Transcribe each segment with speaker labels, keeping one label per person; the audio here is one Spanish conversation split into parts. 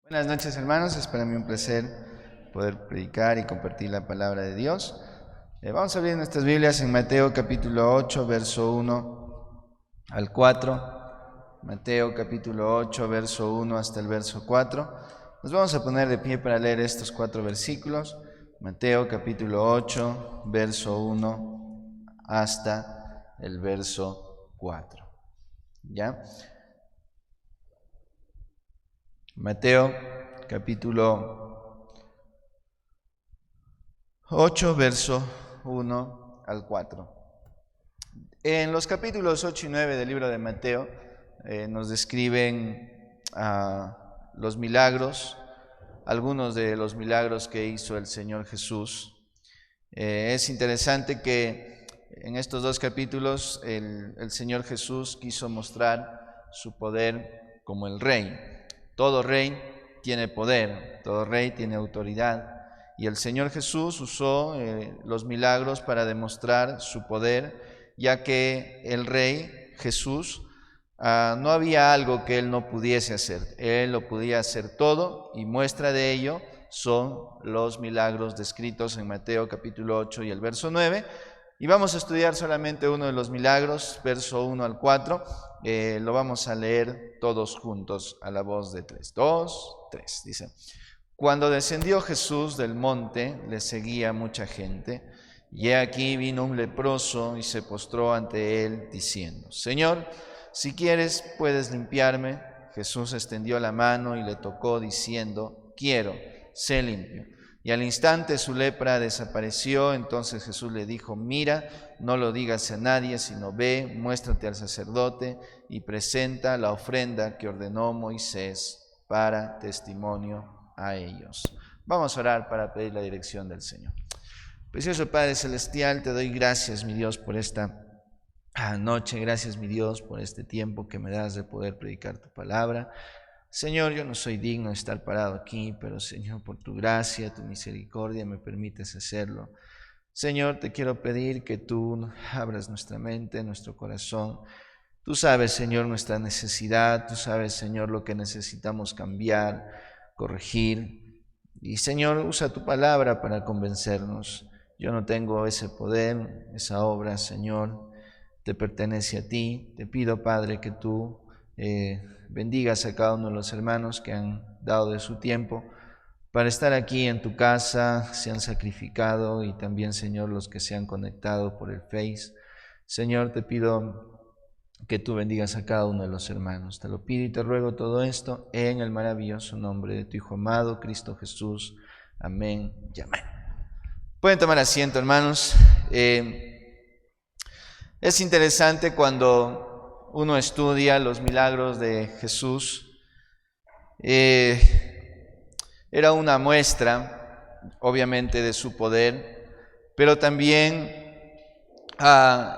Speaker 1: Buenas noches, hermanos, es para mí un placer poder predicar y compartir la palabra de Dios. Vamos a abrir nuestras Biblias en Mateo capítulo 8, verso 1 al 4. Mateo capítulo 8, verso 1 hasta el verso 4. Nos vamos a poner de pie para leer estos 4 versículos. Mateo capítulo 8, verso 1 hasta el verso 4. ¿Ya? Mateo capítulo 8, verso 1 al 4. En los capítulos 8 y 9 del libro de Mateo nos describen los milagros, algunos de los milagros que hizo el Señor Jesús. Es interesante que en estos dos capítulos el Señor Jesús quiso mostrar su poder como el Rey. Todo rey tiene poder, todo rey tiene autoridad, y el Señor Jesús usó los milagros para demostrar su poder, ya que el Rey Jesús no había algo que Él no pudiese hacer. Él lo podía hacer todo, y muestra de ello son los milagros descritos en Mateo capítulo 8 y el verso 9. Y vamos a estudiar solamente uno de los milagros, verso 1 al 4. Lo vamos a leer todos juntos a la voz de 3. 2, 3. Dice: Cuando descendió Jesús del monte, le seguía mucha gente, y he aquí vino un leproso y se postró ante él, diciendo: Señor, si quieres, puedes limpiarme. Jesús extendió la mano y le tocó, diciendo: Quiero, sé limpio. Y al instante su lepra desapareció. Entonces Jesús le dijo: Mira, no lo digas a nadie, sino ve, muéstrate al sacerdote y presenta la ofrenda que ordenó Moisés para testimonio a ellos. Vamos a orar para pedir la dirección del Señor. Precioso Padre Celestial, te doy gracias, mi Dios, por esta noche. Gracias, mi Dios, por este tiempo que me das de poder predicar tu palabra. Señor, yo no soy digno de estar parado aquí, pero Señor, por tu gracia, tu misericordia, me permites hacerlo. Señor, te quiero pedir que tú abras nuestra mente, nuestro corazón. Tú sabes, Señor, nuestra necesidad. Tú sabes, Señor, lo que necesitamos cambiar, corregir. Y Señor, usa tu palabra para convencernos. Yo no tengo ese poder, esa obra, Señor, te pertenece a ti. Te pido, Padre, que tú bendigas a cada uno de los hermanos que han dado de su tiempo para estar aquí en tu casa, se han sacrificado, y también, Señor, los que se han conectado por el Face. Señor, te pido que tú bendigas a cada uno de los hermanos. Te lo pido y te ruego todo esto en el maravilloso nombre de tu Hijo amado, Cristo Jesús. Amén y amén. Pueden tomar asiento, hermanos. Es interesante cuando uno estudia los milagros de Jesús. Era una muestra, obviamente, de su poder, pero también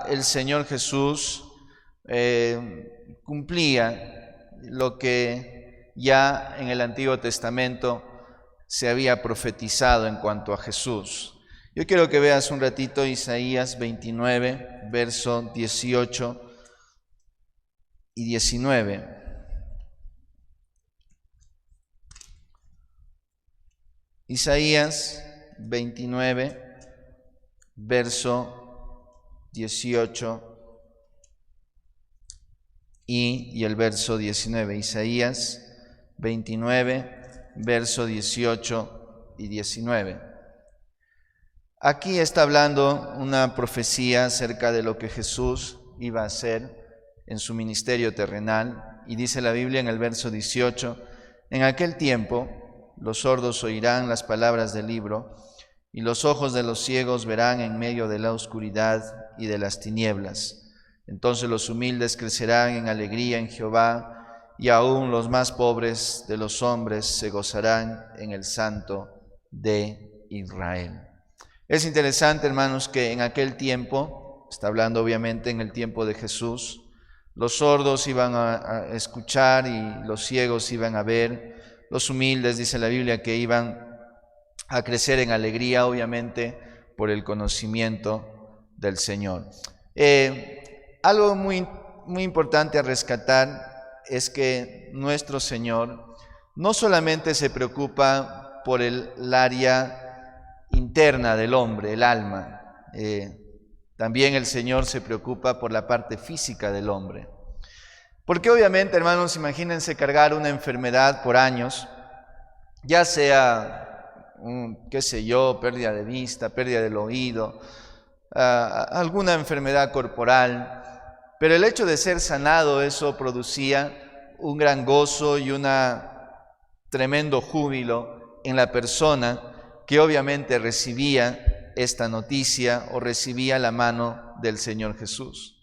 Speaker 1: el Señor Jesús cumplía lo que ya en el Antiguo Testamento se había profetizado en cuanto a Jesús. Yo quiero que veas un ratito Isaías 29, verso 18 y 19. Isaías 29, verso 18 y el verso 19. Isaías 29, verso 18 y 19. Aquí está hablando una profecía acerca de lo que Jesús iba a hacer en su ministerio terrenal, y dice la Biblia en el verso 18: En aquel tiempo los sordos oirán las palabras del libro, y los ojos de los ciegos verán en medio de la oscuridad y de las tinieblas. Entonces los humildes crecerán en alegría en Jehová, y aún los más pobres de los hombres se gozarán en el Santo de Israel. Es interesante, hermanos, que en aquel tiempo, está hablando obviamente en el tiempo de Jesús, los sordos iban a escuchar y los ciegos iban a ver. Los humildes, dice la Biblia, que iban a crecer en alegría, obviamente, por el conocimiento del Señor. Algo muy importante a rescatar es que nuestro Señor no solamente se preocupa por el área interna del hombre, el alma, también el Señor se preocupa por la parte física del hombre. Porque obviamente, hermanos, imagínense cargar una enfermedad por años, ya sea, qué sé yo, pérdida de vista, pérdida del oído, alguna enfermedad corporal, pero el hecho de ser sanado, eso producía un gran gozo y un tremendo júbilo en la persona que obviamente recibía esta noticia o recibía la mano del Señor Jesús.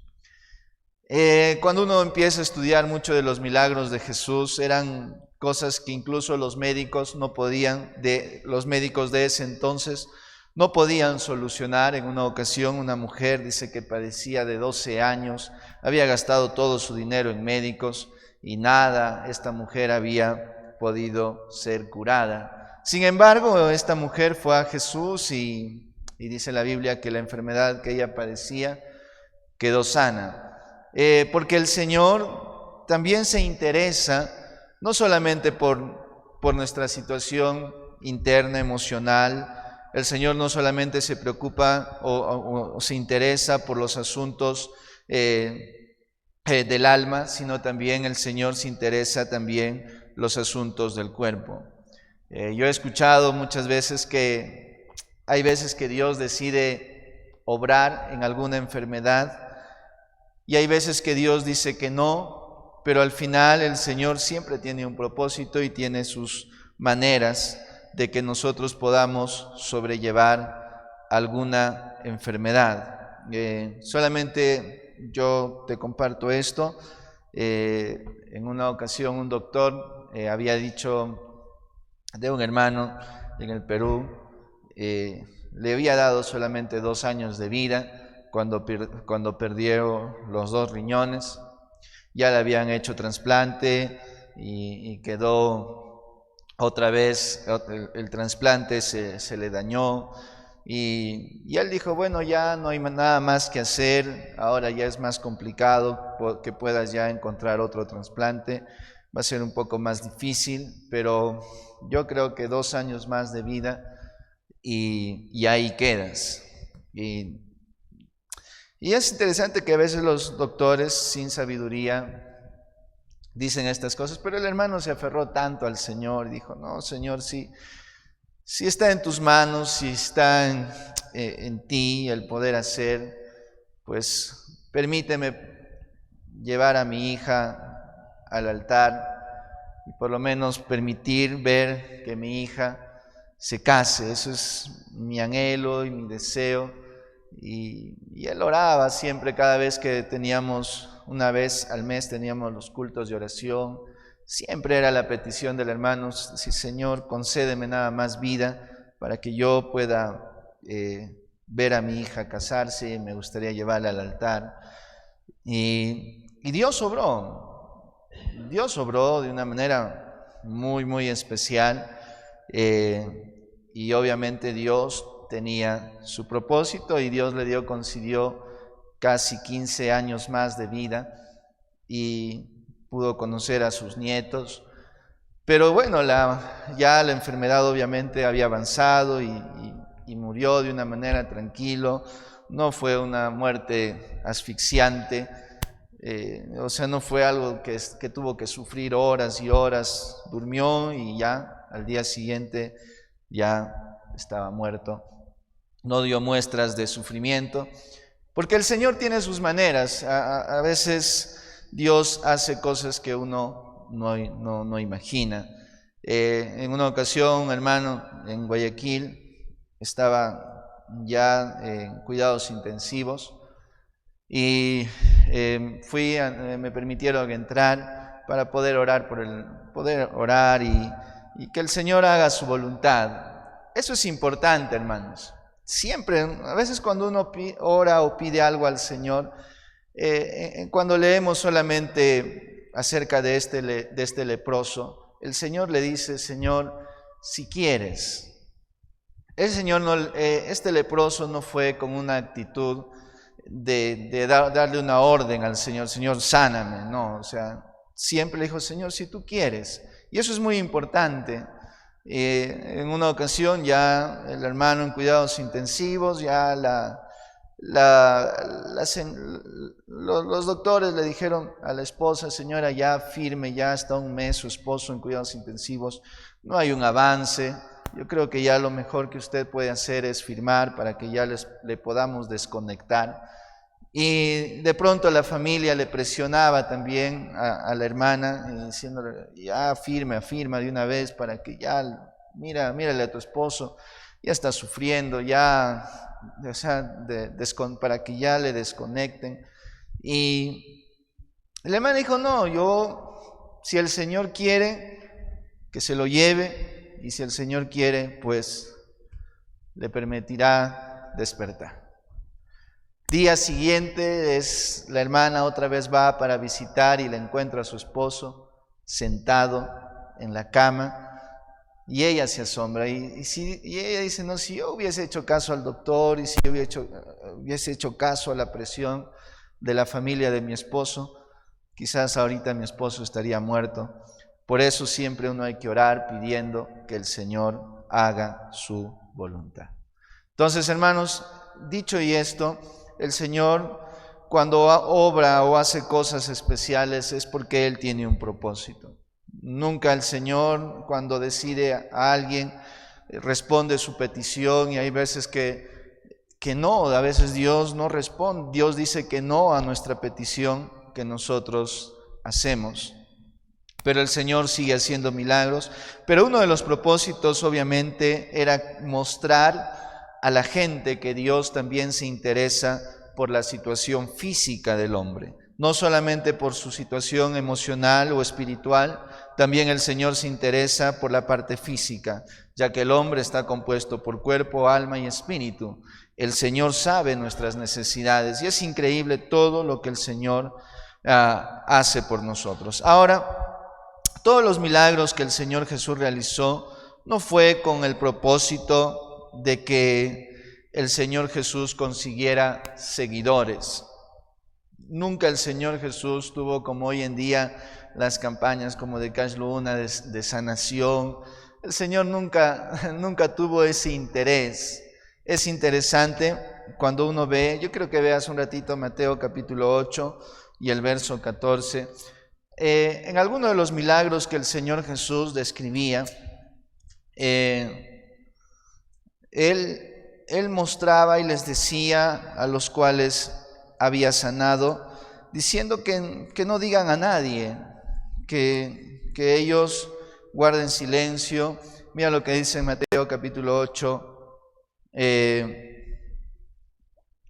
Speaker 1: Cuando uno empieza a estudiar mucho de los milagros de Jesús, eran cosas que incluso los médicos no podían, los médicos de ese entonces no podían solucionar. En una ocasión una mujer dice que padecía de 12 años, había gastado todo su dinero en médicos y nada, esta mujer había podido ser curada. Sin embargo, esta mujer fue a Jesús y dice la Biblia que la enfermedad que ella padecía quedó sana. Porque el Señor también se interesa no solamente por nuestra situación interna, emocional. El Señor no solamente se preocupa o se interesa por los asuntos del alma, sino también el Señor se interesa también los asuntos del cuerpo. Yo he escuchado muchas veces que hay veces que Dios decide obrar en alguna enfermedad y hay veces que Dios dice que no, pero al final el Señor siempre tiene un propósito y tiene sus maneras de que nosotros podamos sobrellevar alguna enfermedad. Solamente yo te comparto esto. En una ocasión un doctor había dicho de un hermano en el Perú, le había dado solamente 2 años de vida cuando perdió los 2 riñones. Ya le habían hecho trasplante y quedó otra vez, el trasplante se le dañó y él dijo, bueno, ya no hay nada más que hacer, ahora ya es más complicado que puedas ya encontrar otro trasplante, va a ser un poco más difícil, pero yo creo que 2 años más de vida y ahí quedas. Y es interesante que a veces los doctores sin sabiduría dicen estas cosas, pero el hermano se aferró tanto al Señor y dijo, no, Señor, si está en tus manos, si está en ti el poder hacer, pues permíteme llevar a mi hija al altar y por lo menos permitir ver que mi hija se case. Eso es mi anhelo y mi deseo. Y él oraba siempre, cada vez que teníamos, una vez al mes teníamos los cultos de oración, siempre era la petición del hermano, sí, Señor, concédeme nada más vida para que yo pueda ver a mi hija casarse, me gustaría llevarla al altar. Y Dios obró de una manera muy, muy especial, y obviamente Dios tenía su propósito y Dios le concedió casi 15 años más de vida y pudo conocer a sus nietos. Pero bueno, ya la enfermedad obviamente había avanzado y murió de una manera tranquila. No fue una muerte asfixiante, o sea, no fue algo que tuvo que sufrir horas y horas. Durmió y ya al día siguiente ya estaba muerto. No dio muestras de sufrimiento, porque el Señor tiene sus maneras. A veces Dios hace cosas que uno no imagina. En una ocasión, un hermano en Guayaquil estaba ya en cuidados intensivos y me permitieron entrar para poder orar y que el Señor haga su voluntad. Eso es importante, hermanos. Siempre, a veces cuando uno ora o pide algo al Señor, cuando leemos solamente acerca de este leproso, el Señor le dice, Señor, si quieres. Este leproso no fue con una actitud de darle una orden al Señor, Señor, sáname, no, o sea, siempre le dijo, Señor, si tú quieres. Y eso es muy importante. En una ocasión ya el hermano en cuidados intensivos, ya los doctores le dijeron a la esposa: señora, ya firme, ya está un mes su esposo en cuidados intensivos, no hay un avance, yo creo que ya lo mejor que usted puede hacer es firmar para que ya le podamos desconectar. Y de pronto la familia le presionaba también a la hermana, diciéndole: ya firma de una vez para que ya, mírale a tu esposo, ya está sufriendo, ya, o sea, para que ya le desconecten. Y la hermana dijo: no, si el Señor quiere, que se lo lleve, y si el Señor quiere, pues le permitirá despertar. Día siguiente la hermana otra vez va para visitar y le encuentra a su esposo sentado en la cama, y ella se asombra y ella dice: no, si yo hubiese hecho caso al doctor y si yo hubiese hecho caso a la presión de la familia de mi esposo, quizás ahorita mi esposo estaría muerto. Por eso siempre uno hay que orar pidiendo que el Señor haga su voluntad. Entonces, hermanos, dicho y esto, el Señor, cuando obra o hace cosas especiales, es porque Él tiene un propósito. Nunca el Señor, cuando decide a alguien, responde su petición, y hay veces que no, a veces Dios no responde. Dios dice que no a nuestra petición que nosotros hacemos. Pero el Señor sigue haciendo milagros. Pero uno de los propósitos, obviamente, era mostrar a la gente que Dios también se interesa por la situación física del hombre, no solamente por su situación emocional o espiritual. También el Señor se interesa por la parte física, ya que el hombre está compuesto por cuerpo, alma y espíritu. El Señor sabe nuestras necesidades y es increíble todo lo que el Señor hace por nosotros. Ahora, todos los milagros que el Señor Jesús realizó no fue con el propósito de que el Señor Jesús consiguiera seguidores. Nunca el Señor Jesús tuvo, como hoy en día, las campañas como de Cash Luna, de sanación. El Señor nunca tuvo ese interés. Es interesante cuando uno ve, yo creo que veas un ratito Mateo capítulo 8 y el verso 14. En algunos de los milagros que el Señor Jesús describía, Él mostraba y les decía a los cuales había sanado, diciendo que no digan a nadie, que ellos guarden silencio. Mira lo que dice en Mateo capítulo 8,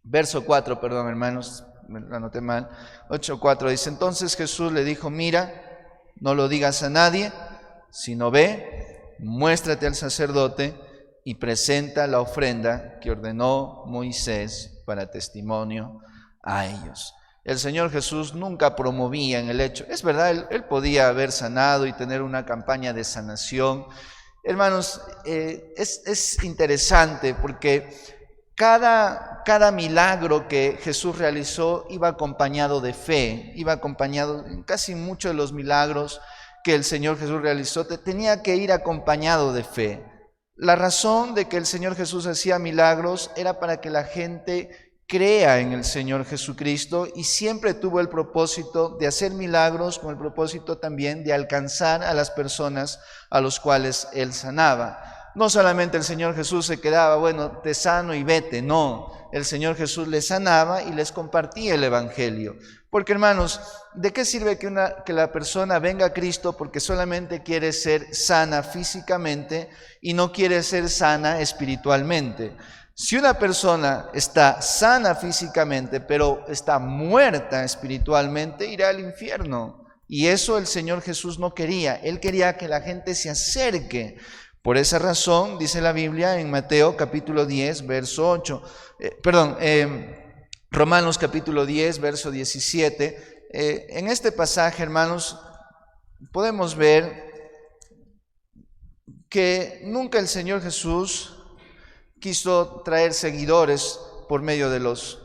Speaker 1: verso 4, perdón hermanos, me lo anoté mal, 8:4 dice: entonces Jesús le dijo: mira, no lo digas a nadie, sino ve, muéstrate al sacerdote y presenta la ofrenda que ordenó Moisés para testimonio a ellos. El Señor Jesús nunca promovía en el hecho, es verdad, Él podía haber sanado y tener una campaña de sanación. Hermanos, es interesante porque cada milagro que Jesús realizó iba acompañado de fe, iba acompañado, en casi muchos de los milagros que el Señor Jesús realizó, tenía que ir acompañado de fe. La razón de que el Señor Jesús hacía milagros era para que la gente crea en el Señor Jesucristo, y siempre tuvo el propósito de hacer milagros con el propósito también de alcanzar a las personas a los cuales Él sanaba. No solamente el Señor Jesús se quedaba, bueno, te sano y vete, no. El Señor Jesús les sanaba y les compartía el Evangelio. Porque, hermanos, ¿de qué sirve que la persona venga a Cristo porque solamente quiere ser sana físicamente y no quiere ser sana espiritualmente? Si una persona está sana físicamente, pero está muerta espiritualmente, irá al infierno. Y eso el Señor Jesús no quería. Él quería que la gente se acerque. Por esa razón, dice la Biblia en Mateo capítulo 10, verso 8, Romanos capítulo 10, verso 17. En este pasaje, hermanos, podemos ver que nunca el Señor Jesús quiso traer seguidores por medio de los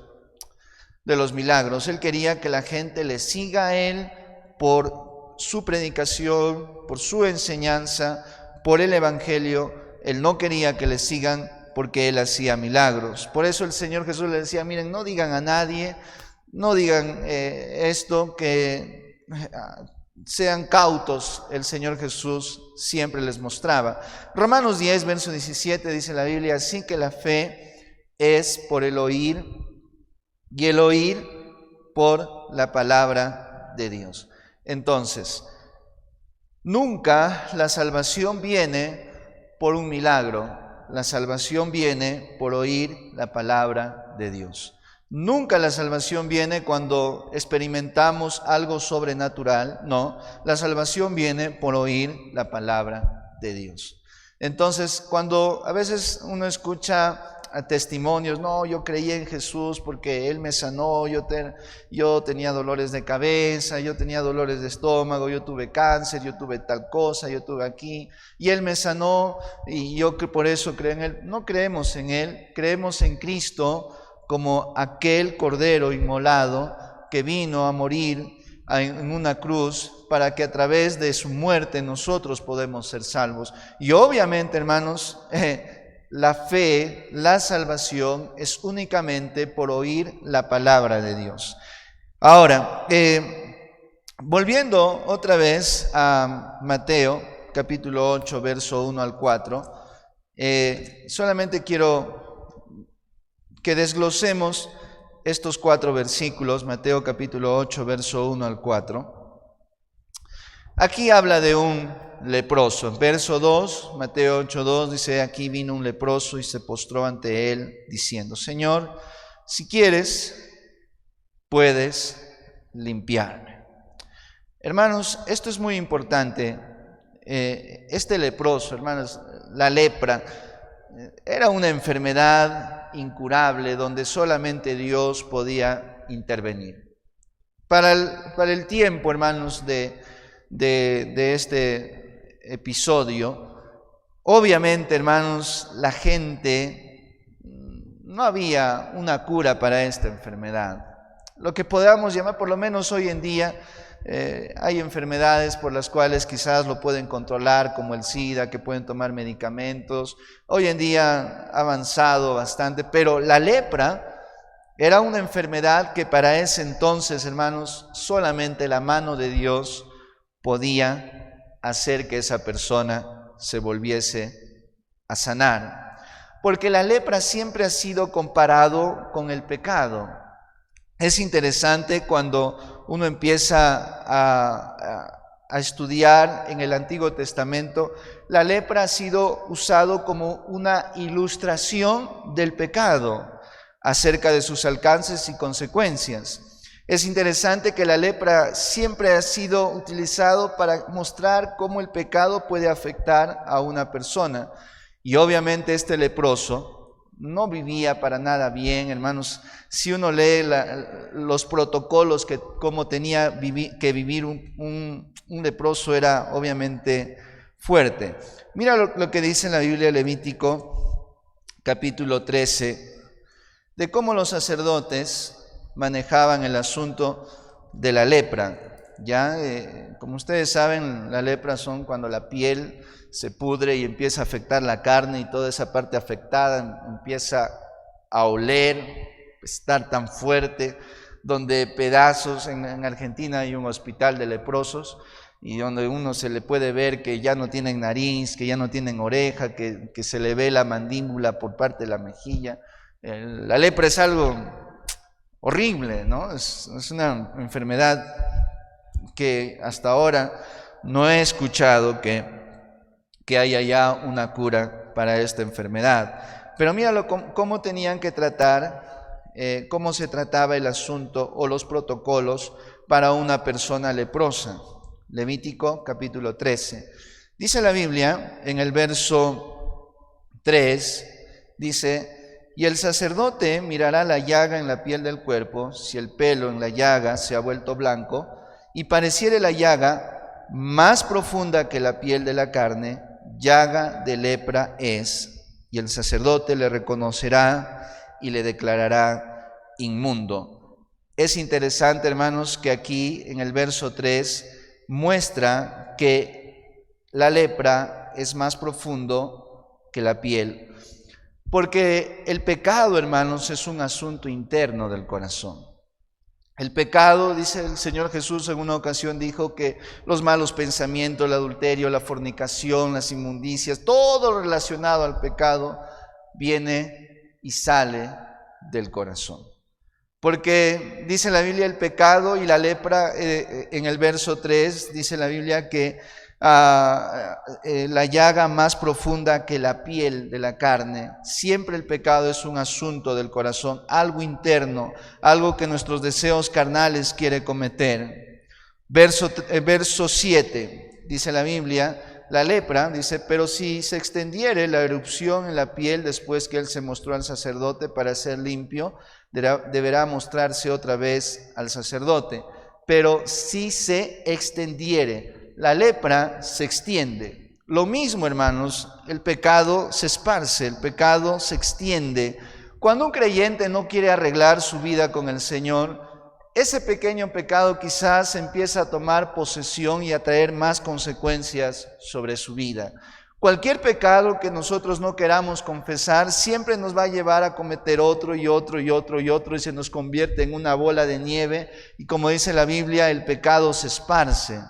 Speaker 1: milagros. Él quería que la gente le siga a Él por su predicación, por su enseñanza, por el Evangelio. Él no quería que le sigan porque él hacía milagros. Por eso el Señor Jesús le decía, miren, no digan a nadie, no digan esto, que sean cautos. El Señor Jesús siempre les mostraba. Romanos 10, verso 17 dice la Biblia, así que la fe es por el oír y el oír por la palabra de Dios. Entonces, nunca la salvación viene por un milagro. La salvación viene por oír la palabra de Dios. Nunca la salvación viene cuando experimentamos algo sobrenatural. No, la salvación viene por oír la palabra de Dios. Entonces, cuando a veces uno escucha testimonios, no, yo creí en Jesús porque Él me sanó, yo tenía dolores de cabeza, yo tenía dolores de estómago, yo tuve cáncer, yo tuve tal cosa, yo tuve aquí, y Él me sanó y yo por eso creo en Él. No creemos en Él, creemos en Cristo como aquel Cordero inmolado que vino a morir en una cruz para que a través de su muerte nosotros podemos ser salvos. Y obviamente, hermanos, la fe, la salvación es únicamente por oír la palabra de Dios. Ahora, volviendo otra vez a Mateo, capítulo 8, verso 1 al 4, solamente quiero que desglosemos estos 4 versículos, Mateo capítulo 8, verso 1 al 4. Aquí habla de un leproso. En verso 2, Mateo 8:2 dice, aquí vino un leproso y se postró ante él diciendo, Señor, si quieres, puedes limpiarme. Hermanos, esto es muy importante. Este leproso, hermanos, la lepra, era una enfermedad incurable donde solamente Dios podía intervenir. Para el tiempo, hermanos, de este episodio, obviamente, hermanos, la gente, no había una cura para esta enfermedad. Lo que podamos llamar, por lo menos hoy en día, hay enfermedades por las cuales quizás lo pueden controlar, como el SIDA, que pueden tomar medicamentos. Hoy en día ha avanzado bastante, pero la lepra era una enfermedad que para ese entonces, hermanos, solamente la mano de Dios podía hacer que esa persona se volviese a sanar. Porque la lepra siempre ha sido comparado con el pecado. Es interesante cuando uno empieza a estudiar en el Antiguo Testamento, la lepra ha sido usado como una ilustración del pecado acerca de sus alcances y consecuencias. Es interesante que la lepra siempre ha sido utilizado para mostrar cómo el pecado puede afectar a una persona. Y obviamente este leproso no vivía para nada bien, hermanos. Si uno lee los protocolos que cómo tenía que vivir un leproso, era obviamente fuerte. Mira lo que dice en la Biblia, Levítico capítulo 13, de cómo los sacerdotes manejaban el asunto de la lepra. Ya, como ustedes saben, la lepra son cuando la piel se pudre y empieza a afectar la carne, y toda esa parte afectada empieza a oler, estar tan fuerte, donde pedazos, en Argentina hay un hospital de leprosos, y donde uno se le puede ver que ya no tienen nariz, que ya no tienen oreja, que se le ve la mandíbula por parte de la mejilla. La lepra es algo horrible, ¿no? Es una enfermedad que hasta ahora no he escuchado que haya ya una cura para esta enfermedad. Pero míralo cómo tenían que tratar, cómo se trataba el asunto o los protocolos para una persona leprosa. Levítico capítulo 13. Dice la Biblia en el verso 3, dice, y el sacerdote mirará la llaga en la piel del cuerpo, si el pelo en la llaga se ha vuelto blanco, y pareciere la llaga más profunda que la piel de la carne, llaga de lepra es, y el sacerdote le reconocerá y le declarará inmundo. Es interesante, hermanos, que aquí en el verso 3 muestra que la lepra es más profundo que la piel. Porque el pecado, hermanos, es un asunto interno del corazón. El pecado, dice el Señor Jesús en una ocasión, dijo que los malos pensamientos, el adulterio, la fornicación, las inmundicias, todo relacionado al pecado viene y sale del corazón. Porque dice la Biblia el pecado y la lepra, en el verso 3 dice la Biblia que la llaga más profunda que la piel de la carne. Siempre el pecado es un asunto del corazón, algo interno, algo que nuestros deseos carnales quiere cometer. Verso 7, dice la Biblia, la lepra, dice, pero si se extendiere la erupción en la piel después que él se mostró al sacerdote para ser limpio, deberá mostrarse otra vez al sacerdote. Pero si se extendiere, la lepra se extiende. Lo mismo, hermanos, el pecado se esparce, el pecado se extiende. Cuando un creyente no quiere arreglar su vida con el Señor, ese pequeño pecado quizás empieza a tomar posesión y a traer más consecuencias sobre su vida. Cualquier pecado que nosotros no queramos confesar siempre nos va a llevar a cometer otro y otro y otro y otro, y se nos convierte en una bola de nieve, y como dice la Biblia, el pecado se esparce.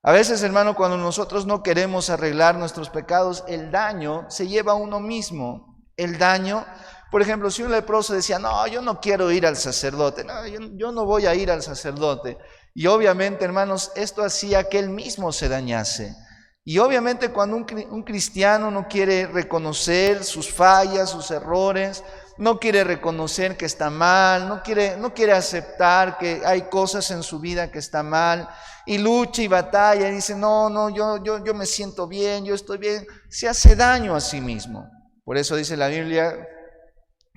Speaker 1: A veces, hermano, cuando nosotros no queremos arreglar nuestros pecados, el daño se lleva a uno mismo. El daño, por ejemplo, si un leproso decía, no, yo no quiero ir al sacerdote, no, yo no voy a ir al sacerdote. Y obviamente, hermanos, esto hacía que él mismo se dañase. Y obviamente cuando un cristiano no quiere reconocer sus fallas, sus errores, no quiere reconocer que está mal, no quiere aceptar que hay cosas en su vida que está mal, y lucha y batalla y dice, no, yo me siento bien, yo estoy bien, se hace daño a sí mismo. Por eso dice la Biblia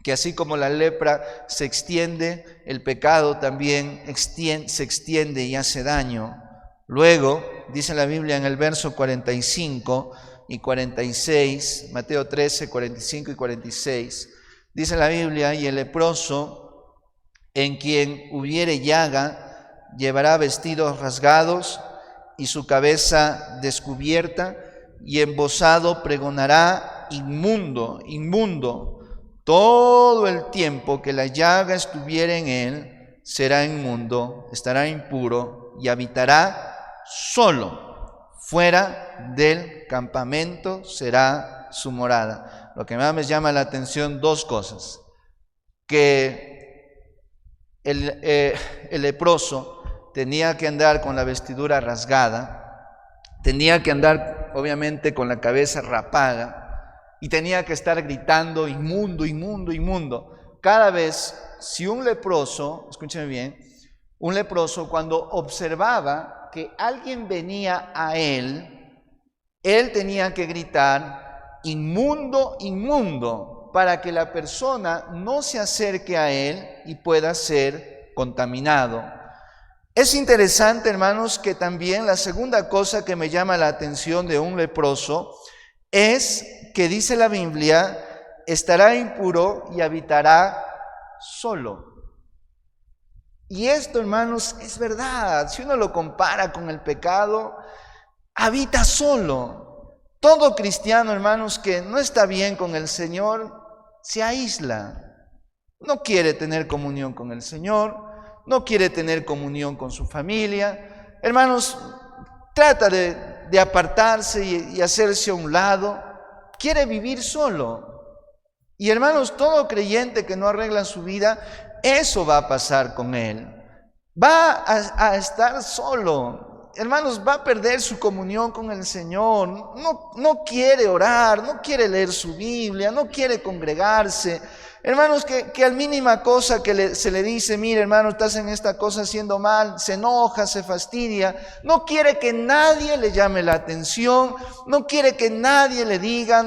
Speaker 1: que así como la lepra se extiende, el pecado también se extiende y hace daño. Luego, dice la Biblia en el verso 45 y 46, Mateo 13, 45 y 46, dice la Biblia, y el leproso en quien hubiere llaga llevará vestidos rasgados y su cabeza descubierta, y embozado pregonará, inmundo, inmundo. Todo el tiempo que la llaga estuviere en él, será inmundo, estará impuro y habitará solo. Fuera del campamento será su morada. Lo que más me llama la atención, dos cosas. Que el leproso tenía que andar con la vestidura rasgada, tenía que andar obviamente con la cabeza rapada, y tenía que estar gritando, inmundo, inmundo, inmundo. Cada vez, si un leproso, escúcheme bien, un leproso cuando observaba que alguien venía a él tenía que gritar, inmundo, inmundo, para que la persona no se acerque a él y pueda ser contaminado. Es interesante, hermanos, que también la segunda cosa que me llama la atención de un leproso es que dice la Biblia, estará impuro y habitará solo. Y esto, hermanos, es verdad. Si uno lo compara con el pecado, habita solo. Todo cristiano, hermanos, que no está bien con el Señor, se aísla. No quiere tener comunión con el Señor, no quiere tener comunión con su familia. Hermanos, trata de apartarse y hacerse a un lado. Quiere vivir solo. Y hermanos, todo creyente que no arregla su vida, eso va a pasar con él. Va a estar solo. Hermanos, va a perder su comunión con el Señor. No quiere orar, no quiere leer su Biblia, no quiere congregarse. Hermanos, que al mínima cosa que se le dice, mire hermano, estás en esta cosa haciendo mal, se enoja, se fastidia, no quiere que nadie le llame la atención, no quiere que nadie le diga,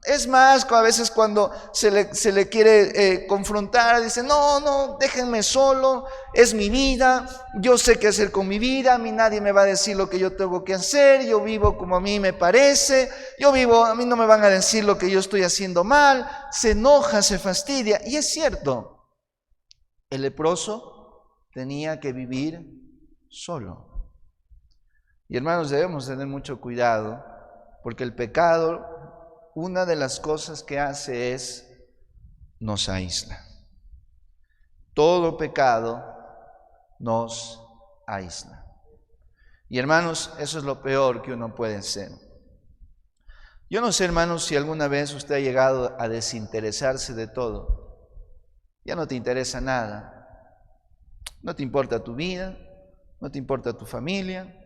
Speaker 1: es más, a veces cuando se le quiere confrontar, dice, no, déjenme solo, es mi vida, yo sé qué hacer con mi vida, a mí nadie me va a decir lo que yo tengo que hacer, yo vivo como a mí me parece, a mí no me van a decir lo que yo estoy haciendo mal, se enoja, se fastidia. Y es cierto, el leproso tenía que vivir solo. Y hermanos, debemos tener mucho cuidado, porque el pecado, una de las cosas que hace es nos aísla. Todo pecado nos aísla. Y hermanos, eso es lo peor que uno puede hacer. Yo no sé, hermanos, si alguna vez usted ha llegado a desinteresarse de todo. Ya no te interesa nada. No te importa tu vida, no te importa tu familia.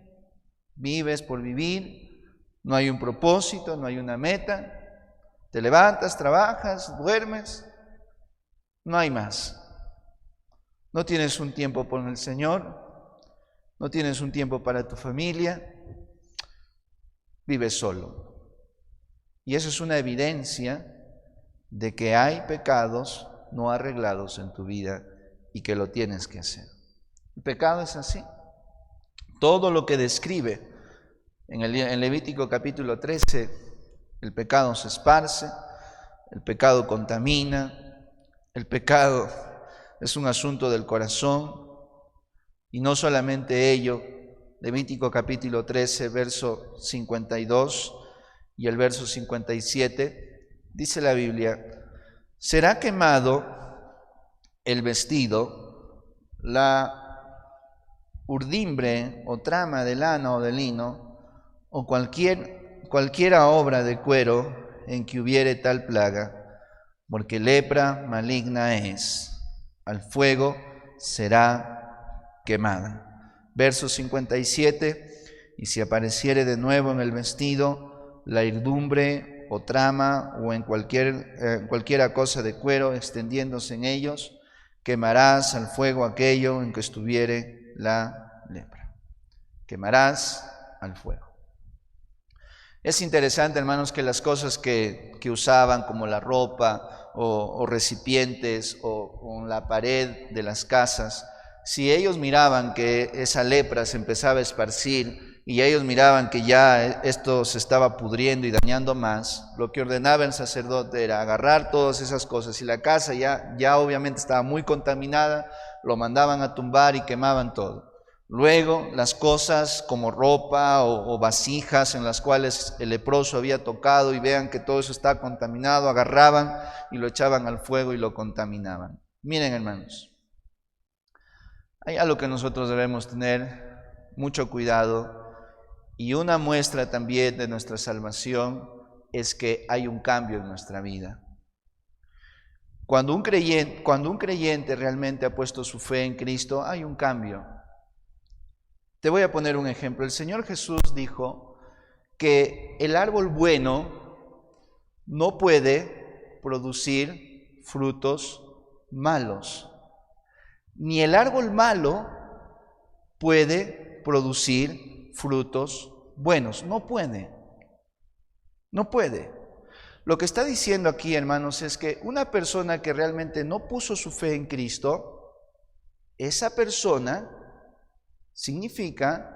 Speaker 1: Vives por vivir, no hay un propósito, no hay una meta. Te levantas, trabajas, duermes, no hay más. No tienes un tiempo con el Señor, no tienes un tiempo para tu familia, vives solo. Y eso es una evidencia de que hay pecados no arreglados en tu vida y que lo tienes que hacer. El pecado es así. Todo lo que describe en Levítico capítulo 13, el pecado se esparce, el pecado contamina, el pecado es un asunto del corazón. Y no solamente ello, Levítico capítulo 13, verso 52 y el verso 57, dice la Biblia: será quemado el vestido, la urdimbre o trama de lana o de lino, o cualquiera obra de cuero en que hubiere tal plaga, porque lepra maligna es, al fuego será quemada. Verso 57, y si apareciere de nuevo en el vestido la urdimbre o trama o en cualquiera cosa de cuero extendiéndose en ellos, quemarás al fuego aquello en que estuviere la lepra. Quemarás al fuego. Es interesante, hermanos, que las cosas que usaban, como la ropa o recipientes o la pared de las casas, si ellos miraban que esa lepra se empezaba a esparcir y ellos miraban que ya esto se estaba pudriendo y dañando más, lo que ordenaba el sacerdote era agarrar todas esas cosas. Y la casa ya obviamente estaba muy contaminada, lo mandaban a tumbar y quemaban todo. Luego las cosas como ropa o vasijas en las cuales el leproso había tocado y vean que todo eso está contaminado, agarraban y lo echaban al fuego y lo contaminaban. Miren, hermanos, hay algo que nosotros debemos tener mucho cuidado, y una muestra también de nuestra salvación es que hay un cambio en nuestra vida. Cuando un creyente realmente ha puesto su fe en Cristo, hay un cambio. Te voy a poner un ejemplo. El Señor Jesús dijo que el árbol bueno no puede producir frutos malos, ni el árbol malo puede producir frutos buenos. No puede. Lo que está diciendo aquí, hermanos, es que una persona que realmente no puso su fe en Cristo, esa persona significa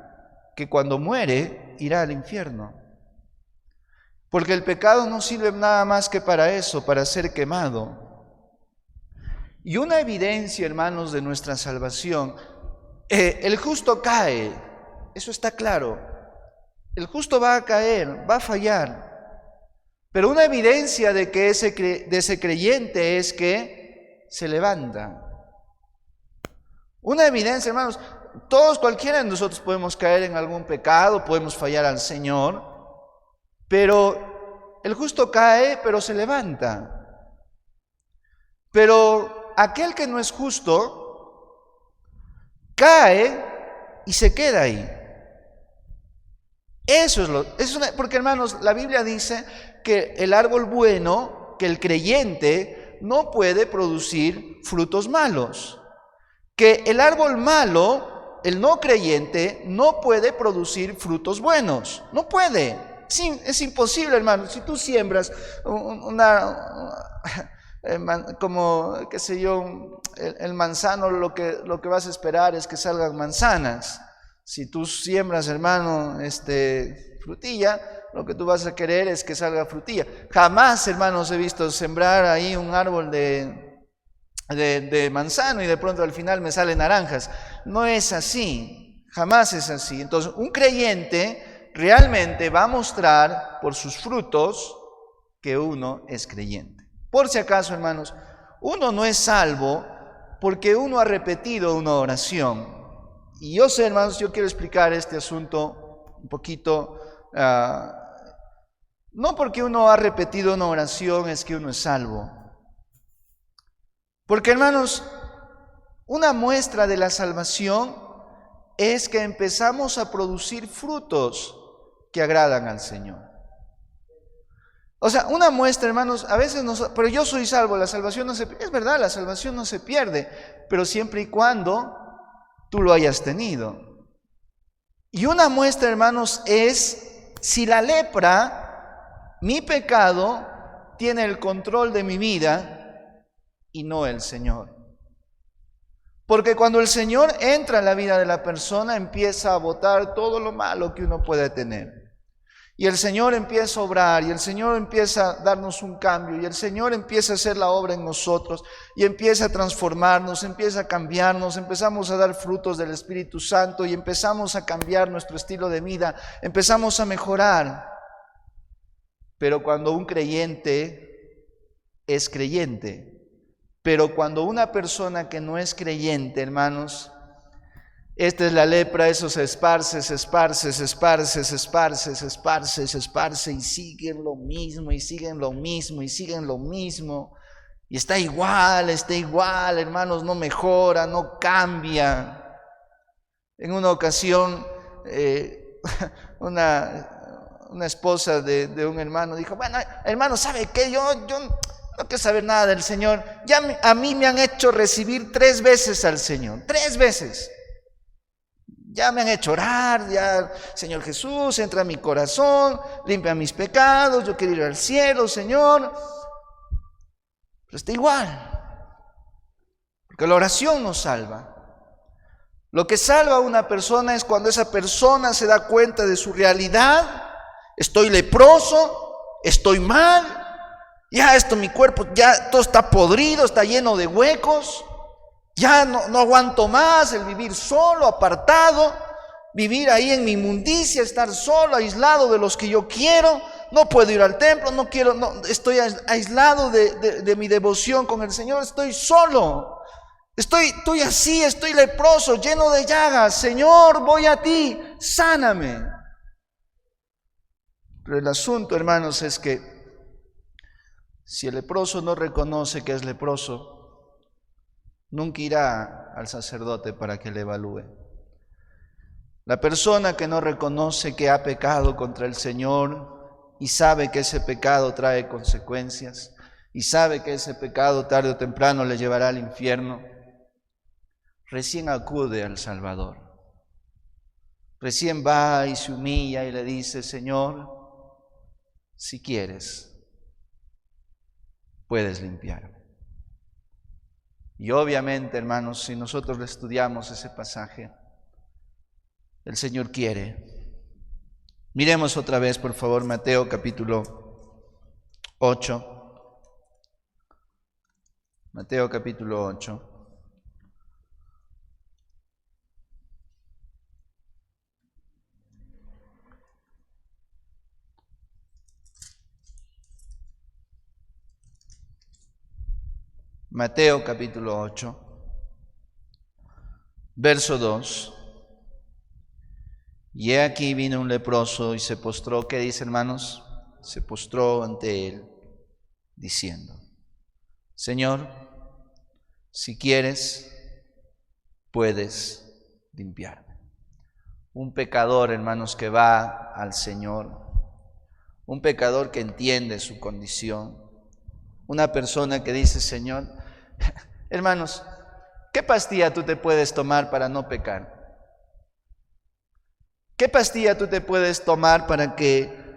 Speaker 1: que cuando muere irá al infierno. Porque el pecado no sirve nada más que para eso, para ser quemado. Y una evidencia, hermanos, de nuestra salvación, el justo cae, eso está claro. El justo va a caer, va a fallar. Pero una evidencia de que de ese creyente es que se levanta. Una evidencia, hermanos, cualquiera de nosotros podemos caer en algún pecado, podemos fallar al Señor, pero el justo cae, pero se levanta. Pero aquel que no es justo cae y se queda ahí. Porque, hermanos, la Biblia dice que el árbol bueno, que el creyente no puede producir frutos malos, que el árbol malo, el no creyente, no puede producir frutos buenos, no puede. Sí, es imposible, hermano. Si tú siembras como, qué sé yo, el manzano, lo que vas a esperar es que salgan manzanas. Si tú siembras, hermano, frutilla, lo que tú vas a querer es que salga frutilla. Jamás, hermanos, he visto sembrar ahí un árbol de manzano y de pronto al final me salen naranjas. No es así. Jamás es así. Entonces, un creyente realmente va a mostrar por sus frutos que uno es creyente. Por si acaso, hermanos, uno no es salvo porque uno ha repetido una oración. Y yo sé, hermanos, yo quiero explicar este asunto un poquito. No porque uno ha repetido una oración es que uno es salvo. Porque, hermanos, una muestra de la salvación es que empezamos a producir frutos que agradan al Señor. O sea, una muestra, hermanos, a veces pero yo soy salvo, la salvación no se pierde. Es verdad, la salvación no se pierde, pero siempre y cuando tú lo hayas tenido. Y una muestra, hermanos, es si la lepra, mi pecado, tiene el control de mi vida y no el Señor. Porque cuando el Señor entra en la vida de la persona, empieza a botar todo lo malo que uno puede tener. Y el Señor empieza a obrar, y el Señor empieza a darnos un cambio, y el Señor empieza a hacer la obra en nosotros, y empieza a transformarnos, empieza a cambiarnos, empezamos a dar frutos del Espíritu Santo, y empezamos a cambiar nuestro estilo de vida, empezamos a mejorar. Pero cuando un creyente es creyente, pero cuando una persona que no es creyente, hermanos, esta es la lepra, eso se esparce, se esparce, se esparce, se esparce, se esparce, se esparce, y siguen lo mismo, y siguen lo mismo, y siguen lo mismo, y está igual, hermanos, no mejora, no cambia. En una ocasión, una esposa de un hermano dijo: bueno, hermano, ¿sabe qué? Yo no quiero saber nada del Señor. Ya a mí me han hecho recibir 3 veces al Señor, 3 veces. Ya me han hecho orar, ya, Señor Jesús, entra a mi corazón, limpia mis pecados, yo quiero ir al cielo, Señor. Pero está igual, porque la oración nos salva. Lo que salva a una persona es cuando esa persona se da cuenta de su realidad. Estoy leproso, estoy mal, ya mi cuerpo, ya todo está podrido, está lleno de huecos. Ya no aguanto más el vivir solo, apartado, vivir ahí en mi inmundicia, estar solo, aislado de los que yo quiero. No puedo ir al templo, estoy aislado de mi devoción con el Señor, estoy solo. Estoy así, estoy leproso, lleno de llagas. Señor, voy a ti, sáname. Pero el asunto, hermanos, es que si el leproso no reconoce que es leproso, nunca irá al sacerdote para que le evalúe. La persona que no reconoce que ha pecado contra el Señor y sabe que ese pecado trae consecuencias y sabe que ese pecado tarde o temprano le llevará al infierno, recién acude al Salvador. Recién va y se humilla y le dice: Señor, si quieres, puedes limpiarme. Y obviamente, hermanos, si nosotros estudiamos ese pasaje, el Señor quiere. Miremos otra vez, por favor, Mateo capítulo 8. Mateo capítulo 8. Mateo capítulo 8, verso 2. Y he aquí vino un leproso y se postró. ¿Qué dice, hermanos? Se postró ante él, diciendo: Señor, si quieres, puedes limpiarme. Un pecador, hermanos, que va al Señor, un pecador que entiende su condición, una persona que dice: Señor, hermanos, ¿qué pastilla tú te puedes tomar para no pecar? ¿Qué pastilla tú te puedes tomar para que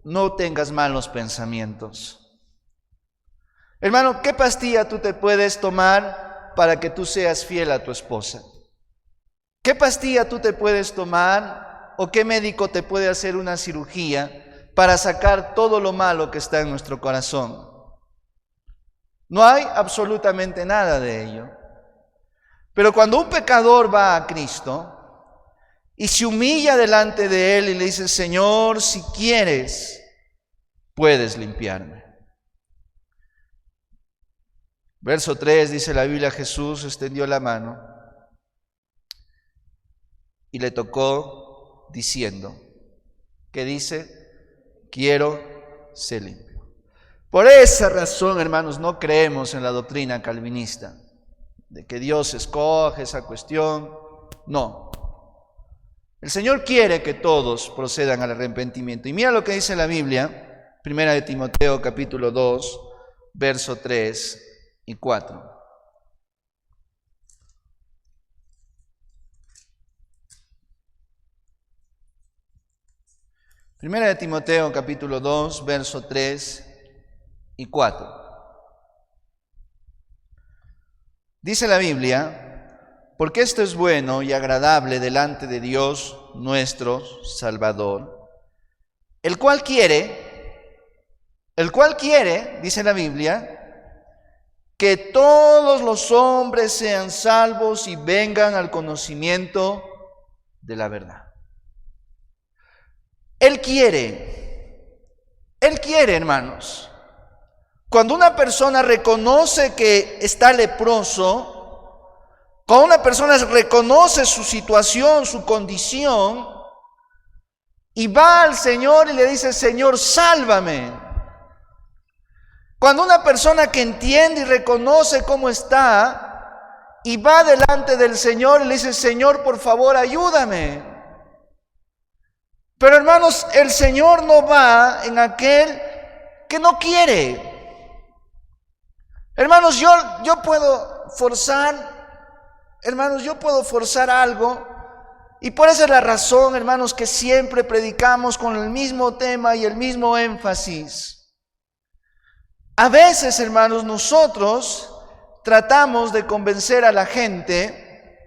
Speaker 1: no tengas malos pensamientos? Hermano, ¿qué pastilla tú te puedes tomar para que tú seas fiel a tu esposa? ¿Qué pastilla tú te puedes tomar o qué médico te puede hacer una cirugía para sacar todo lo malo que está en nuestro corazón? No hay absolutamente nada de ello. Pero cuando un pecador va a Cristo, y se humilla delante de él y le dice: Señor, si quieres, puedes limpiarme. Verso 3 dice la Biblia: Jesús extendió la mano y le tocó diciendo, ¿qué dice? Quiero ser limpio. Por esa razón, hermanos, no creemos en la doctrina calvinista de que Dios escoge esa cuestión. No. El Señor quiere que todos procedan al arrepentimiento. Y mira lo que dice la Biblia, 1 de Timoteo capítulo 2, verso 3 y 4. Primera de Timoteo capítulo 2, verso 3 y 4. Dice la Biblia: porque esto es bueno y agradable delante de Dios nuestro Salvador, el cual quiere, dice la Biblia, que todos los hombres sean salvos y vengan al conocimiento de la verdad. Él quiere, hermanos. Cuando una persona reconoce que está leproso, cuando una persona reconoce su situación, su condición, y va al Señor y le dice: Señor, sálvame. Cuando una persona que entiende y reconoce cómo está, y va delante del Señor y le dice: Señor, por favor, ayúdame. Pero hermanos, el Señor no va en aquel que no quiere. Hermanos, yo puedo forzar algo, y por esa es la razón, hermanos, que siempre predicamos con el mismo tema y el mismo énfasis. A veces, hermanos, nosotros tratamos de convencer a la gente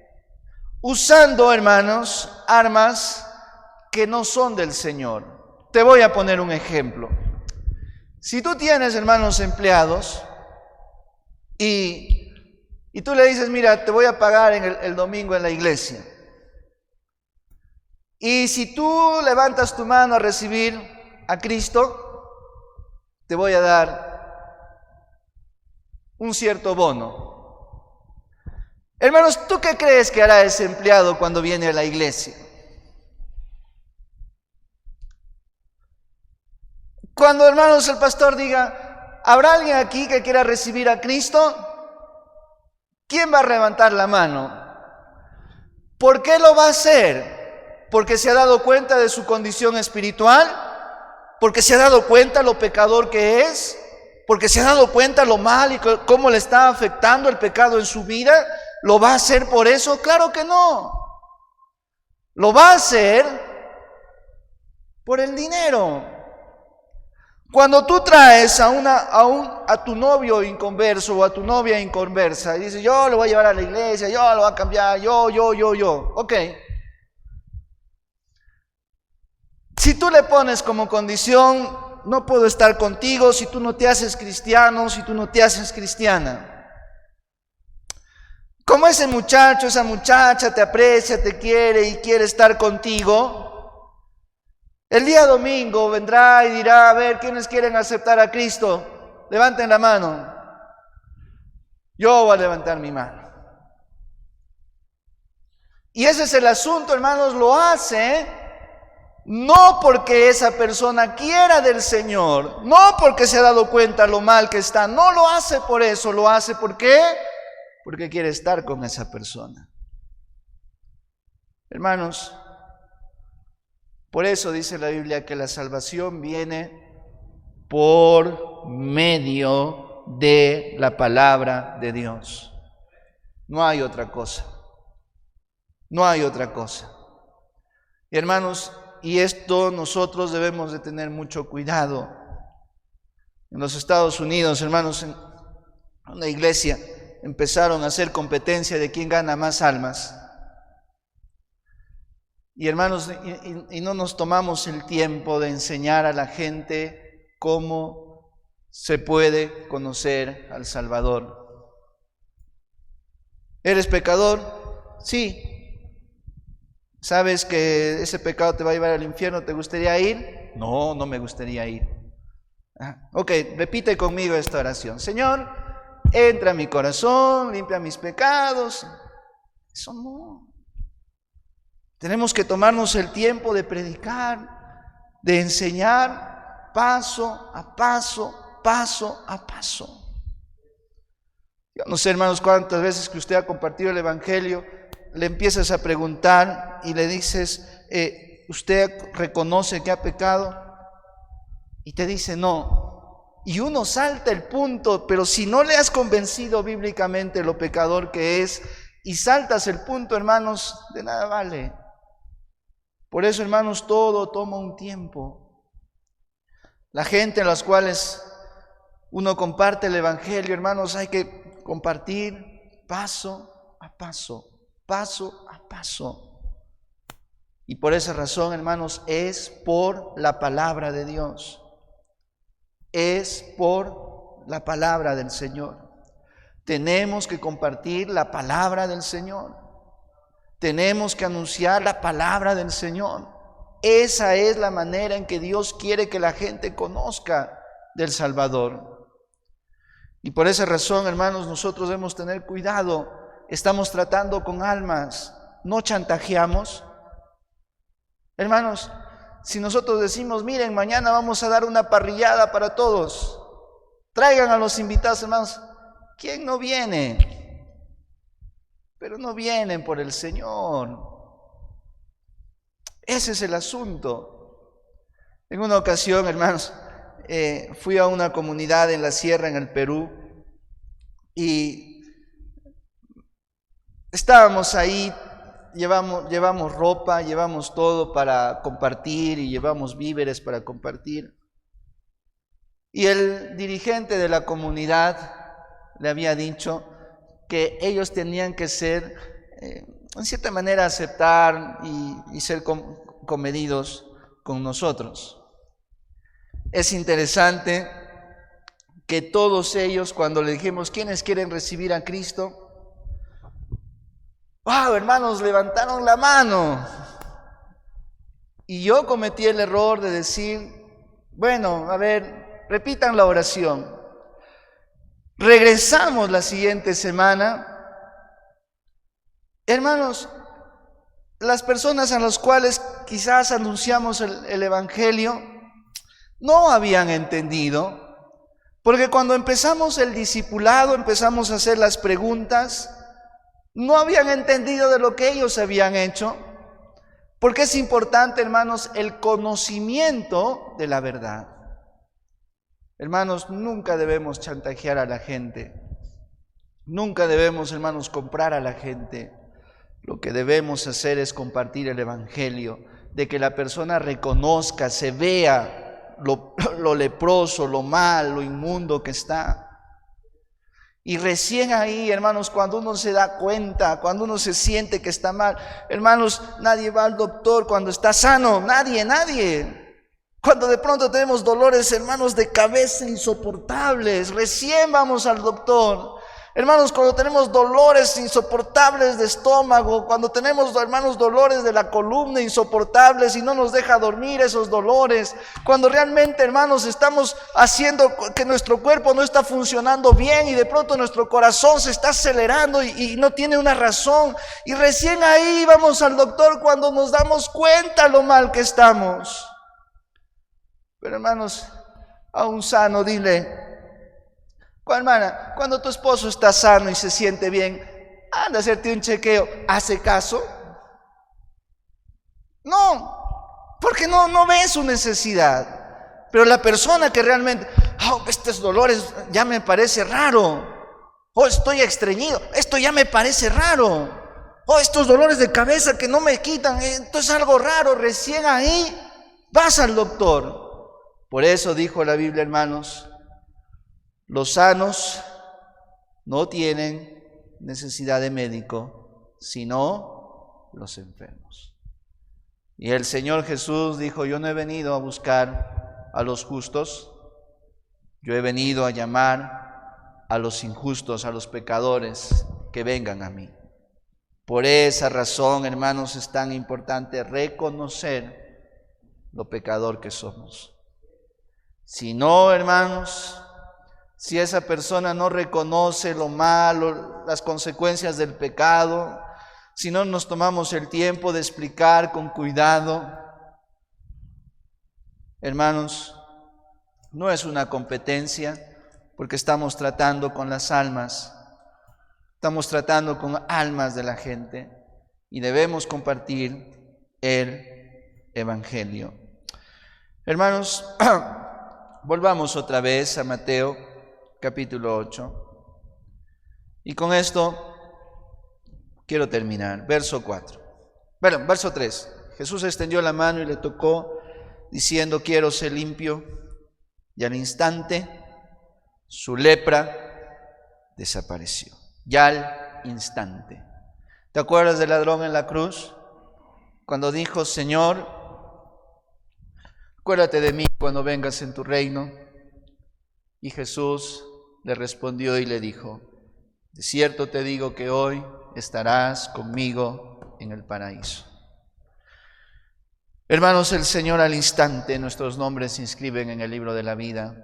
Speaker 1: usando, hermanos, armas que no son del Señor. Te voy a poner un ejemplo. Si tú tienes, hermanos, empleados y tú le dices: mira, te voy a pagar el domingo en la iglesia, y si tú levantas tu mano a recibir a Cristo, te voy a dar un cierto bono. Hermanos, ¿tú qué crees que hará ese empleado cuando viene a la iglesia? Cuando, hermanos, el pastor diga: ¿habrá alguien aquí que quiera recibir a Cristo? ¿Quién va a levantar la mano? ¿Por qué lo va a hacer? ¿Porque se ha dado cuenta de su condición espiritual? ¿Porque se ha dado cuenta lo pecador que es? ¿Porque se ha dado cuenta lo mal y cómo le está afectando el pecado en su vida? ¿Lo va a hacer por eso? Claro que no. Lo va a hacer por el dinero. Cuando tú traes a tu novio inconverso o a tu novia inconversa y dices: yo lo voy a llevar a la iglesia, yo lo voy a cambiar, yo. Ok. Si tú le pones como condición: no puedo estar contigo si tú no te haces cristiano, si tú no te haces cristiana. Como ese muchacho, esa muchacha te aprecia, te quiere y quiere estar contigo, el día domingo vendrá y dirá: a ver, ¿quiénes quieren aceptar a Cristo? Levanten la mano. Yo voy a levantar mi mano. Y ese es el asunto, hermanos. Lo hace no porque esa persona quiera del Señor, no porque se ha dado cuenta lo mal que está, no lo hace por eso, lo hace porque quiere estar con esa persona. Hermanos, por eso dice la Biblia que la salvación viene por medio de la palabra de Dios. No hay otra cosa. No hay otra cosa. Y hermanos, y esto nosotros debemos de tener mucho cuidado. En los Estados Unidos, hermanos, en una iglesia empezaron a hacer competencia de quién gana más almas. Y hermanos, y no nos tomamos el tiempo de enseñar a la gente cómo se puede conocer al Salvador. ¿Eres pecador? Sí. ¿Sabes que ese pecado te va a llevar al infierno? ¿Te gustaría ir? No, no me gustaría ir. Ok, repite conmigo esta oración. Señor, entra a mi corazón, limpia mis pecados. Eso no. Tenemos que tomarnos el tiempo de predicar, de enseñar paso a paso, paso a paso. Yo no sé, hermanos, cuántas veces que usted ha compartido el Evangelio, le empiezas a preguntar y le dices, ¿usted reconoce que ha pecado? Y te dice no. Y uno salta el punto, pero si no le has convencido bíblicamente lo pecador que es, y saltas el punto, hermanos, de nada vale. Por eso, hermanos, todo toma un tiempo. La gente en las cuales uno comparte el Evangelio, hermanos, hay que compartir paso a paso, paso a paso. Y por esa razón, hermanos, es por la palabra de Dios. Es por la palabra del Señor. Tenemos que compartir la palabra del Señor. Tenemos que anunciar la palabra del Señor. Esa es la manera en que Dios quiere que la gente conozca del Salvador. Y por esa razón, hermanos, nosotros debemos tener cuidado. Estamos tratando con almas, no chantajeamos. Hermanos, si nosotros decimos, miren, mañana vamos a dar una parrillada para todos, traigan a los invitados, hermanos, ¿quién no viene? Pero no vienen por el Señor. Ese es el asunto. En una ocasión, hermanos, fui a una comunidad en la sierra, en el Perú, y estábamos ahí, llevamos ropa, llevamos todo para compartir y llevamos víveres para compartir. Y el dirigente de la comunidad le había dicho que ellos tenían que ser, en cierta manera, aceptar y ser comedidos con nosotros. Es interesante que todos ellos, cuando le dijimos, ¿quiénes quieren recibir a Cristo? ¡Wow, hermanos! Levantaron la mano. Y yo cometí el error de decir, bueno, a ver, repitan la oración. Regresamos la siguiente semana. Hermanos, las personas a las cuales quizás anunciamos el Evangelio, no habían entendido, porque cuando empezamos el discipulado, empezamos a hacer las preguntas, no habían entendido de lo que ellos habían hecho, porque es importante, hermanos, el conocimiento de la verdad. Hermanos, nunca debemos chantajear a la gente, nunca debemos, hermanos, comprar a la gente. Lo que debemos hacer es compartir el Evangelio, de que la persona reconozca, se vea lo leproso, lo mal, lo inmundo que está. Y recién ahí, hermanos, cuando uno se da cuenta, cuando uno se siente que está mal, hermanos, nadie va al doctor cuando está sano, nadie. Cuando de pronto tenemos dolores, hermanos, de cabeza insoportables, recién vamos al doctor. Hermanos, cuando tenemos dolores insoportables de estómago, cuando tenemos, hermanos, dolores de la columna insoportables y no nos deja dormir esos dolores, cuando realmente, hermanos, estamos haciendo que nuestro cuerpo no está funcionando bien y de pronto nuestro corazón se está acelerando y no tiene una razón, y recién ahí vamos al doctor cuando nos damos cuenta lo mal que estamos. Pero, hermanos, a un sano dile, hermana, cuando tu esposo está sano y se siente bien, anda a hacerte un chequeo. ¿Hace caso? No, porque no ve su necesidad. Pero la persona que realmente, estos dolores ya me parece raro. Estoy estreñido, esto ya me parece raro. Estos dolores de cabeza que no me quitan, esto es algo raro. Recién ahí vas al doctor. Por eso dijo la Biblia, hermanos, los sanos no tienen necesidad de médico, sino los enfermos. Y el Señor Jesús dijo, yo no he venido a buscar a los justos, yo he venido a llamar a los injustos, a los pecadores, que vengan a mí. Por esa razón, hermanos, es tan importante reconocer lo pecador que somos. Si no, hermanos, si esa persona no reconoce lo malo, las consecuencias del pecado, si no nos tomamos el tiempo de explicar con cuidado, hermanos, no es una competencia, porque estamos tratando con las almas, estamos tratando con almas de la gente y debemos compartir el Evangelio. Hermanos, volvamos otra vez a Mateo capítulo 8 y con esto quiero terminar. Verso 3. Jesús extendió la mano y le tocó diciendo: quiero ser limpio, y al instante su lepra desapareció. Ya al instante. ¿Te acuerdas del ladrón en la cruz? Cuando dijo: Señor, acuérdate de mí cuando vengas en tu reino. Y Jesús le respondió y le dijo: de cierto te digo que hoy estarás conmigo en el paraíso. Hermanos, el Señor al instante, nuestros nombres se inscriben en el libro de la vida.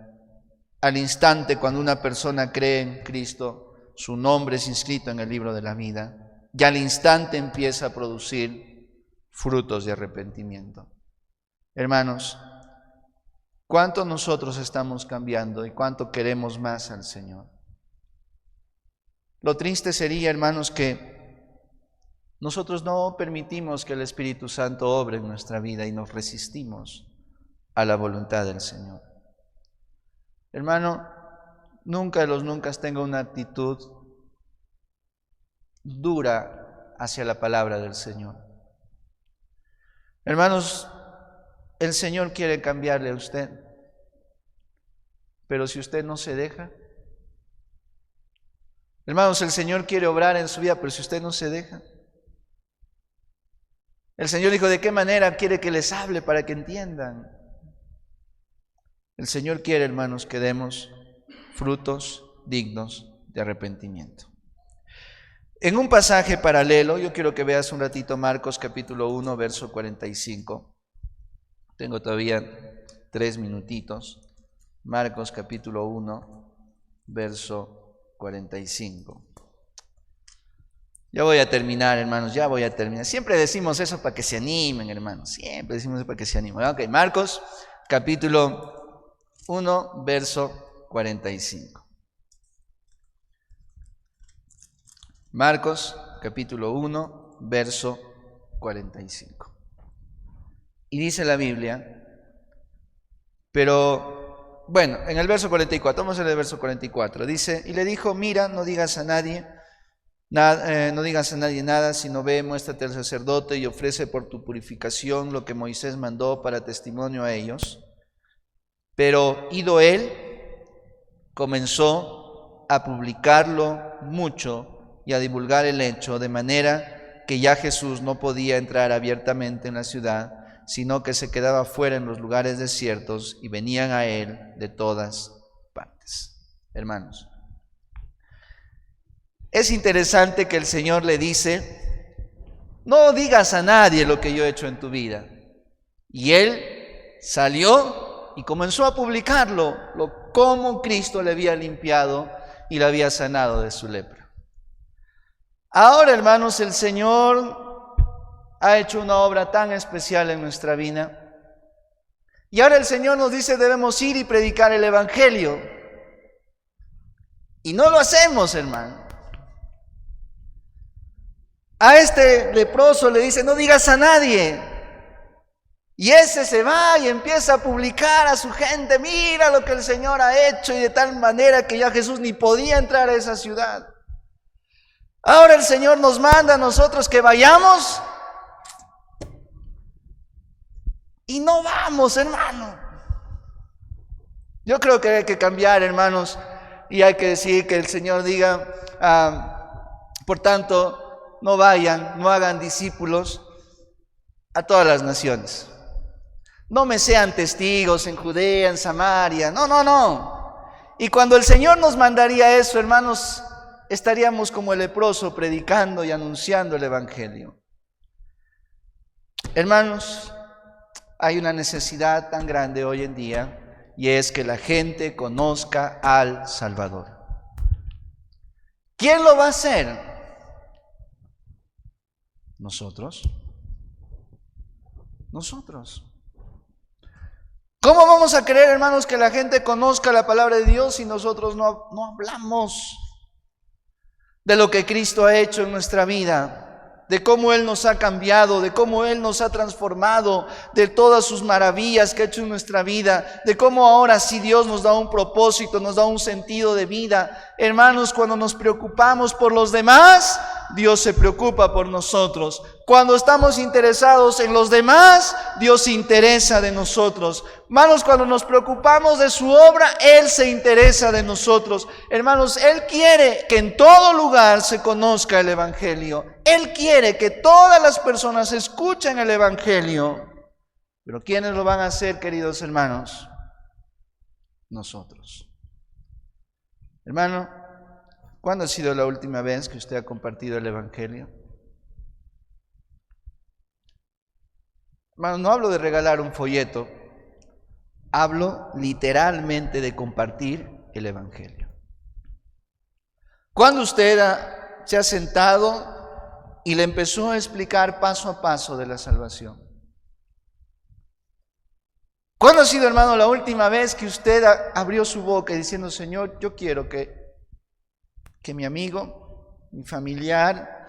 Speaker 1: Al instante, cuando una persona cree en Cristo, su nombre es inscrito en el libro de la vida. Y al instante empieza a producir frutos de arrepentimiento. Hermanos, ¿cuánto nosotros estamos cambiando y cuánto queremos más al Señor? Lo triste sería, hermanos, que nosotros no permitimos que el Espíritu Santo obre en nuestra vida y nos resistimos a la voluntad del Señor. Hermano, nunca de los nunca tenga una actitud dura hacia la palabra del Señor. Hermanos, el Señor quiere cambiarle a usted, pero si usted no se deja. Hermanos, el Señor quiere obrar en su vida, pero si usted no se deja. El Señor dijo: ¿de qué manera quiere que les hable para que entiendan? El Señor quiere, hermanos, que demos frutos dignos de arrepentimiento. En un pasaje paralelo, yo quiero que veas un ratito Marcos capítulo 1, verso 45. Tengo todavía 3 minutitos. Marcos capítulo 1, verso 45. Ya voy a terminar, hermanos, ya voy a terminar. Siempre decimos eso para que se animen, hermanos. Siempre decimos eso para que se animen. Ok, Marcos capítulo 1, verso 45. Marcos capítulo 1, verso 45. Y dice la Biblia, pero bueno, en el verso 44, vamos a leer el verso 44. Dice: y le dijo: mira, no digas a nadie nada, sino ve, muéstrate al sacerdote y ofrece por tu purificación lo que Moisés mandó para testimonio a ellos. Pero ido él, comenzó a publicarlo mucho y a divulgar el hecho, de manera que ya Jesús no podía entrar abiertamente en la ciudad, sino que se quedaba fuera en los lugares desiertos, y venían a él de todas partes. Hermanos, es interesante que el Señor le dice: no digas a nadie lo que yo he hecho en tu vida. Y él salió y comenzó a publicarlo, cómo Cristo le había limpiado y le había sanado de su lepra. Ahora, hermanos, el Señor ha hecho una obra tan especial en nuestra vida. Y ahora el Señor nos dice: debemos ir y predicar el Evangelio. Y no lo hacemos, hermano. A este leproso le dice: no digas a nadie. Y ese se va y empieza a publicar a su gente: mira lo que el Señor ha hecho, y de tal manera que ya Jesús ni podía entrar a esa ciudad. Ahora el Señor nos manda a nosotros que vayamos y no vamos, hermano. Yo creo que hay que cambiar, hermanos, y hay que decir que el Señor diga: por tanto, no vayan, no hagan discípulos a todas las naciones. No me sean testigos en Judea, en Samaria. No. Y cuando el Señor nos mandaría eso, hermanos, estaríamos como el leproso predicando y anunciando el Evangelio. Hermanos, hay una necesidad tan grande hoy en día y es que la gente conozca al Salvador. ¿Quién lo va a hacer? Nosotros. Nosotros. ¿Cómo vamos a querer, hermanos, que la gente conozca la palabra de Dios si nosotros no hablamos de lo que Cristo ha hecho en nuestra vida? De cómo Él nos ha cambiado, de cómo Él nos ha transformado, de todas sus maravillas que ha hecho en nuestra vida, de cómo ahora sí Dios nos da un propósito, nos da un sentido de vida. Hermanos, cuando nos preocupamos por los demás, Dios se preocupa por nosotros. Cuando estamos interesados en los demás, Dios se interesa de nosotros. Hermanos, cuando nos preocupamos de su obra, Él se interesa de nosotros. Hermanos, Él quiere que en todo lugar se conozca el Evangelio. Él quiere que todas las personas escuchen el Evangelio. Pero ¿quiénes lo van a hacer, queridos hermanos? Nosotros. Hermano, ¿cuándo ha sido la última vez que usted ha compartido el Evangelio? Hermano, no hablo de regalar un folleto, hablo literalmente de compartir el Evangelio. ¿Cuándo usted se ha sentado y le empezó a explicar paso a paso de la salvación? ¿Cuándo ha sido, hermano, la última vez que usted abrió su boca diciendo: Señor, yo quiero que mi amigo, mi familiar,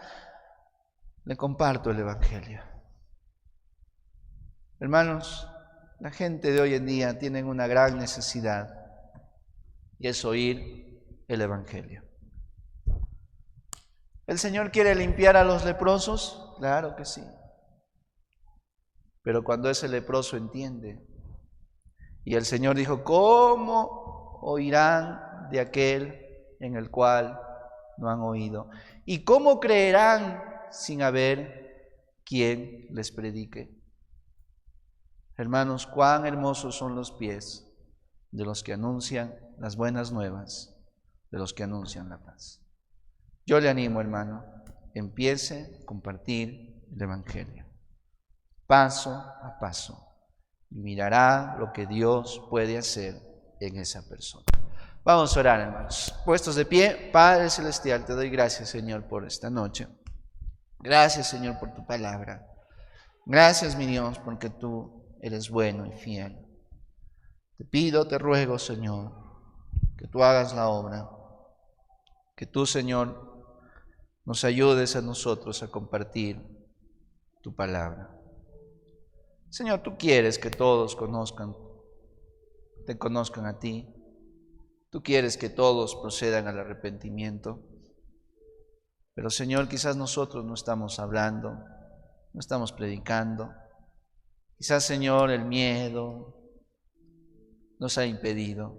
Speaker 1: le comparto el Evangelio? Hermanos, la gente de hoy en día tiene una gran necesidad y es oír el Evangelio. ¿El Señor quiere limpiar a los leprosos? Claro que sí. Pero cuando ese leproso entiende, y el Señor dijo: ¿cómo oirán de aquel en el cual no han oído? ¿Y cómo creerán sin haber quien les predique? Hermanos, cuán hermosos son los pies de los que anuncian las buenas nuevas, de los que anuncian la paz. Yo le animo, hermano, empiece a compartir el Evangelio, paso a paso, y mirará lo que Dios puede hacer en esa persona. Vamos a orar, hermanos. Puestos de pie. Padre Celestial, te doy gracias, Señor, por esta noche. Gracias, Señor, por tu palabra. Gracias, mi Dios, porque tú eres bueno y fiel. Te pido, te ruego, Señor, que tú hagas la obra, que tú, Señor, nos ayudes a nosotros a compartir tu palabra. Señor, tú quieres que todos te conozcan a ti. Tú quieres que todos procedan al arrepentimiento. Pero, Señor, quizás nosotros no estamos hablando, no estamos predicando. Quizás, Señor, el miedo nos ha impedido.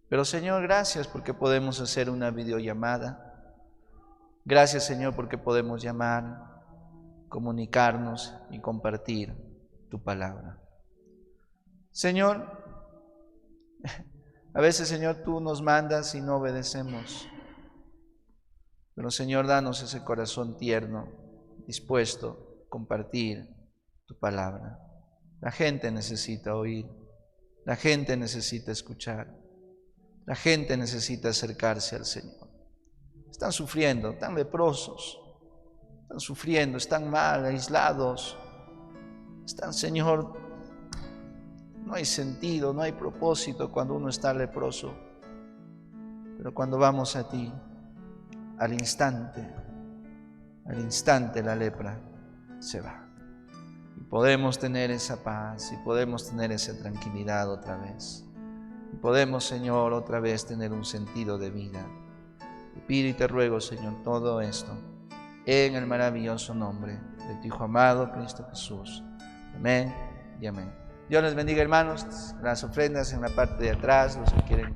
Speaker 1: Pero, Señor, gracias porque podemos hacer una videollamada. Gracias, Señor, porque podemos llamar, comunicarnos y compartir tu palabra. Señor, a veces, Señor, tú nos mandas y no obedecemos. Pero, Señor, danos ese corazón tierno, dispuesto a compartir tu palabra. La gente necesita oír, la gente necesita escuchar, la gente necesita acercarse al Señor. Están sufriendo, están leprosos, están sufriendo, están mal, aislados. Están, Señor, no hay sentido, no hay propósito cuando uno está leproso. Pero cuando vamos a ti, al instante la lepra se va. Y podemos tener esa paz y podemos tener esa tranquilidad otra vez. Y podemos, Señor, otra vez tener un sentido de vida. Te pido y te ruego, Señor, todo esto en el maravilloso nombre de tu Hijo amado, Cristo Jesús. Amén y amén. Dios les bendiga, hermanos. Las ofrendas en la parte de atrás, los que quieren